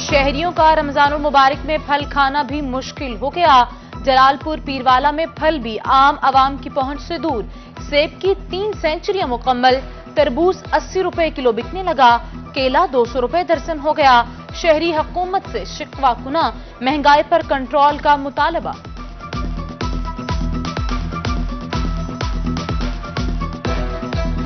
शहरियों का रमजानुल मुबारक में फल खाना भी मुश्किल हो गया। जलालपुर पीरवाला में फल भी आम आवाम की पहुंच से दूर। सेब की 3 सेंचुरियां मुकम्मल, तरबूज 80 रुपए किलो बिकने लगा, केला 200 रुपए दर्जन हो गया। शहरी हुकूमत से शिकवा कुना, महंगाई पर कंट्रोल का मुतालबा।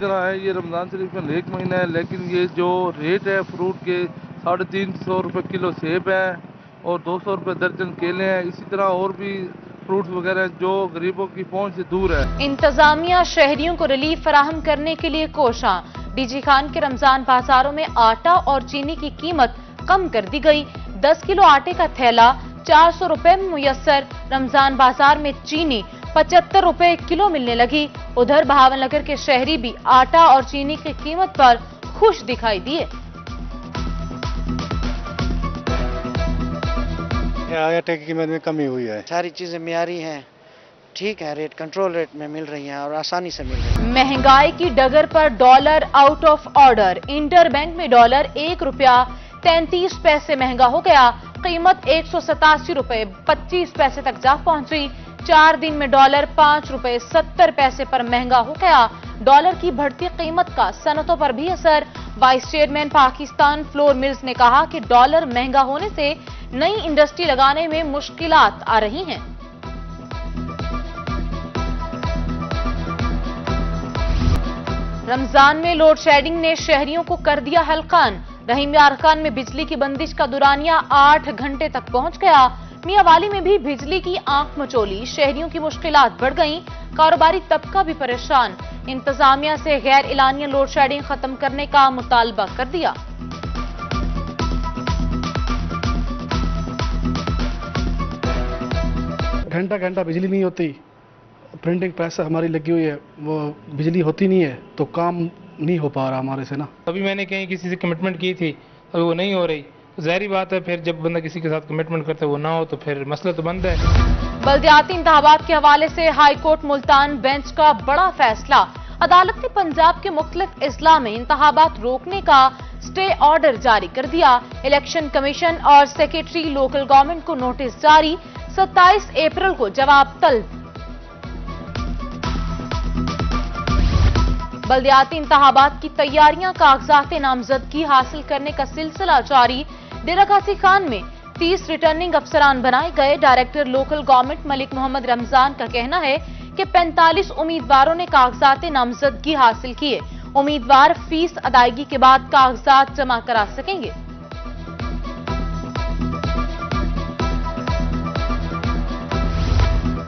है ये रमजान शरीफ में एक महीना है, लेकिन ये जो रेट है फ्रूट के 350 रुपए किलो सेब है और 200 रुपए दर्जन केले हैं। इसी तरह और भी फ्रूट्स वगैरह जो गरीबों की पहुंच से दूर है। इंतजामिया शहरियों को रिलीफ फराहम करने के लिए कोशा। डीजी खान के रमजान बाजारों में आटा और चीनी की कीमत कम कर दी गई। 10 किलो आटे का थैला 400 रुपए में मुयस्सर। रमजान बाजार में चीनी 75 रुपए किलो मिलने लगी। उधर बहावलनगर के शहरी भी आटा और चीनी की कीमत पर खुश दिखाई दिए। आटे की कीमत में कमी हुई है। सारी चीजें मियारी हैं, ठीक है, रेट कंट्रोल रेट में मिल रही हैं और आसानी से मिल रही हैं। महंगाई की डगर पर dollar out of order. Interbank में डॉलर 1 रुपया 33 पैसे महंगा हो गया। कीमत 187 रुपए 25 पैसे तक जा पहुंची। 4 दिन में डॉलर 5 रुपए 70 पैसे पर महंगा हो गया। डॉलर की बढ़ती कीमत का सनतों पर भी असर। Vice chairman Pakistan flour mills ने कहा कि डॉलर महंगा होने से नई इंडस्ट्री लगाने में मुश्किलात आ रही हैं। रमजान में लोड शेडिंग ने शहरियों को कर दिया हलकान। रहीम यार खान में बिजली की बंदिश का दुरानिया 8 घंटे तक पहुंच गया। मियांवाली में भी बिजली की आंख मचोली। शहरियों की मुश्किलात बढ़ गईं। कारोबारी तबका भी परेशान। इंतजामिया से गैर एलानिया लोड शेडिंग खत्म करने का मुतालबा कर दिया। घंटा घंटा बिजली नहीं होती। प्रिंटिंग प्रेस हमारी लगी हुई है, वो बिजली होती नहीं है तो काम नहीं हो पा रहा हमारे से ना। अभी मैंने कहीं किसी से कमिटमेंट की थी, अभी वो नहीं हो रही। तो जाहिर बात है फिर जब बंदा किसी के साथ कमिटमेंट करता है वो ना हो तो फिर मसला तो बंद है। बल्दियाती इंतखाबात के हवाले से हाई कोर्ट मुल्तान बेंच का बड़ा फैसला। अदालत ने पंजाब के मुख्तलिफ अजला में इंतखाबात रोकने का स्टे ऑर्डर जारी कर दिया। इलेक्शन कमीशन और सेक्रेटरी लोकल गवर्नमेंट को नोटिस जारी। 27 अप्रैल को जवाब तलब। बल्दियाती इंतखाबात की तैयारियां, कागजात नामजदगी हासिल करने का सिलसिला जारी। डेरा गाजी खान में 30 रिटर्निंग अफसरान बनाए गए। Director local government Malik Mohammad Ramzan का कहना है कि 45 उम्मीदवारों ने कागजात नामजदगी हासिल किए। उम्मीदवार फीस अदायगी के बाद कागजात जमा करा सकेंगे।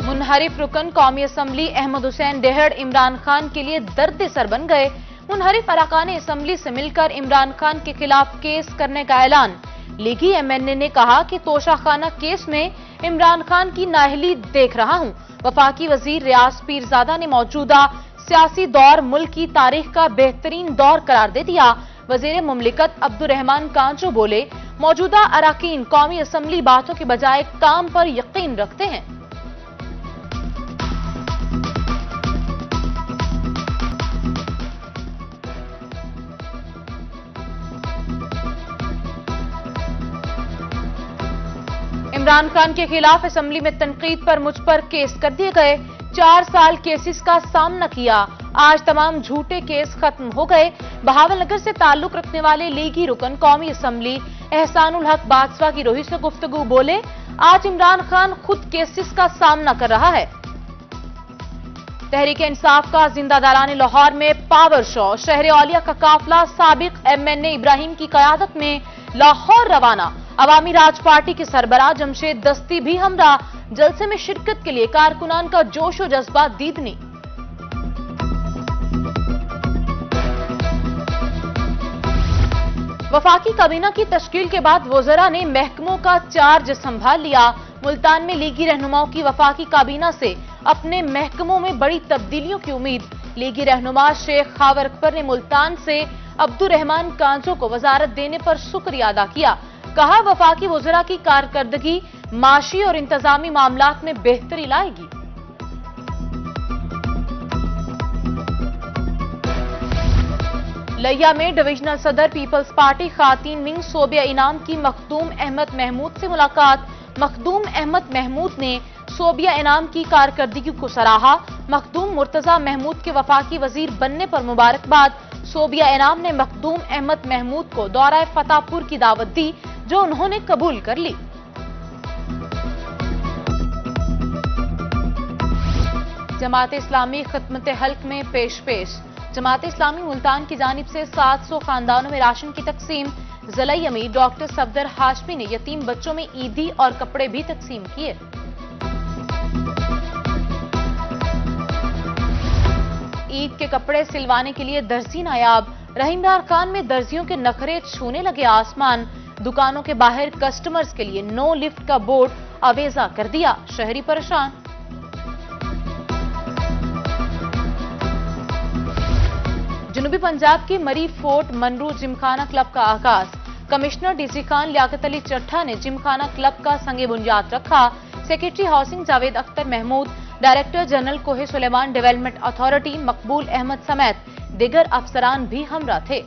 मुनहरिफ रुकन कौमी असम्बली अहमद हुसैन डेहड़ इमरान खान के लिए दर्द सर बन गए। मुनहरिफ अरकान असम्बली से मिलकर इमरान खान के खिलाफ केस करने का ऐलान। लीगी एमएनए ने कहा कि तोशाखाना केस में इमरान खान की नाअहली देख रहा हूं। वफाकी वजीर रियाज पीरजादा ने मौजूदा सियासी दौर मुल्क की तारीख का बेहतरीन दौर करार दे दिया। वजीर मुमलिकत अब्दुर्रहमान कांचो बोले, मौजूदा अरकान कौमी असम्बली बातों के बजाय काम पर यकीन रखते हैं। इमरान खान के खिलाफ असेंबली में तनकीद पर मुझ पर केस कर दिए गए। 4 साल केसेस का सामना किया। आज तमाम झूठे केस खत्म हो गए। बहावलनगर से ताल्लुक रखने वाले लीगी रुकन कौमी असम्बली एहसानुल हक बादशाह की रोही से गुफ्तगू बोले, आज इमरान खान खुद केसेस का सामना कर रहा है। तहरीक इंसाफ का जिंदादारान लाहौर में पावर शो। शहर औलिया का काफिला साबिक एमएनए इब्राहिम की कयादत में लाहौर रवाना। अवामी राज पार्टी के सरबराह जमशेद दस्ती भी हमरा। जलसे में शिरकत के लिए कारकुनान का जोश और जज्बा दीदनी। वफाकी काबीना की तश्कील के बाद वज़रा ने महकमों का चार्ज संभाल लिया। मुल्तान में लीगी रहनुमाओं की वफाकी काबीना से अपने महकमों में बड़ी तब्दीलियों की उम्मीद। लीगी रहनुमा शेख खावर अकबर ने मुल्तान से अब्दुर्रहमान कांचो को वजारत देने पर शुक्रिया अदा किया। कहा, वफाकी वज़रा की कारकर्दगी माशी और इंतजामी मामलात में बेहतरी लाएगी। लिया में डिविजनल सदर पीपल्स पार्टी खातीन विंग सोबिया इनाम की मखदूम अहमद महमूद से मुलाकात। मखदूम अहमद महमूद ने सोबिया इनाम की कारकर्दगी को सराहा। मखदूम मुर्तजा महमूद के वफाकी वजीर बनने पर मुबारकबाद। सोबिया इनाम ने मखदूम अहमद महमूद को दौरा फतेहपुर की दावत दी, जो उन्होंने कबूल कर ली। जमात इस्लामी खिदमत हल्क में पेश। जमात इस्लामी मुल्तान की जानिब से 700 खानदानों में राशन की तकसीम। ज़िला अमीर डॉक्टर सफदर हाशमी ने यतीम बच्चों में ईदी और कपड़े भी तकसीम किए। ईद के कपड़े सिलवाने के लिए दर्जी नायाब। रहीमयार खान में दर्जियों के नखरे छूने लगे आसमान। दुकानों के बाहर कस्टमर्स के लिए नो लिफ्ट का बोर्ड अवेजा कर दिया, शहरी परेशान। जनूबी पंजाब के मरी फोर्ट मनरू जिमखाना क्लब का आगाज। कमिश्नर डीसी खान लियाकत अली चट्ठा ने जिमखाना क्लब का संगे बुनियाद रखा। Secretary housing Javed Akhtar Mahmood, director general Kohe Sulaiman development authority मकबूल अहमद समेत दिगर अफसरान भी हमरा थे।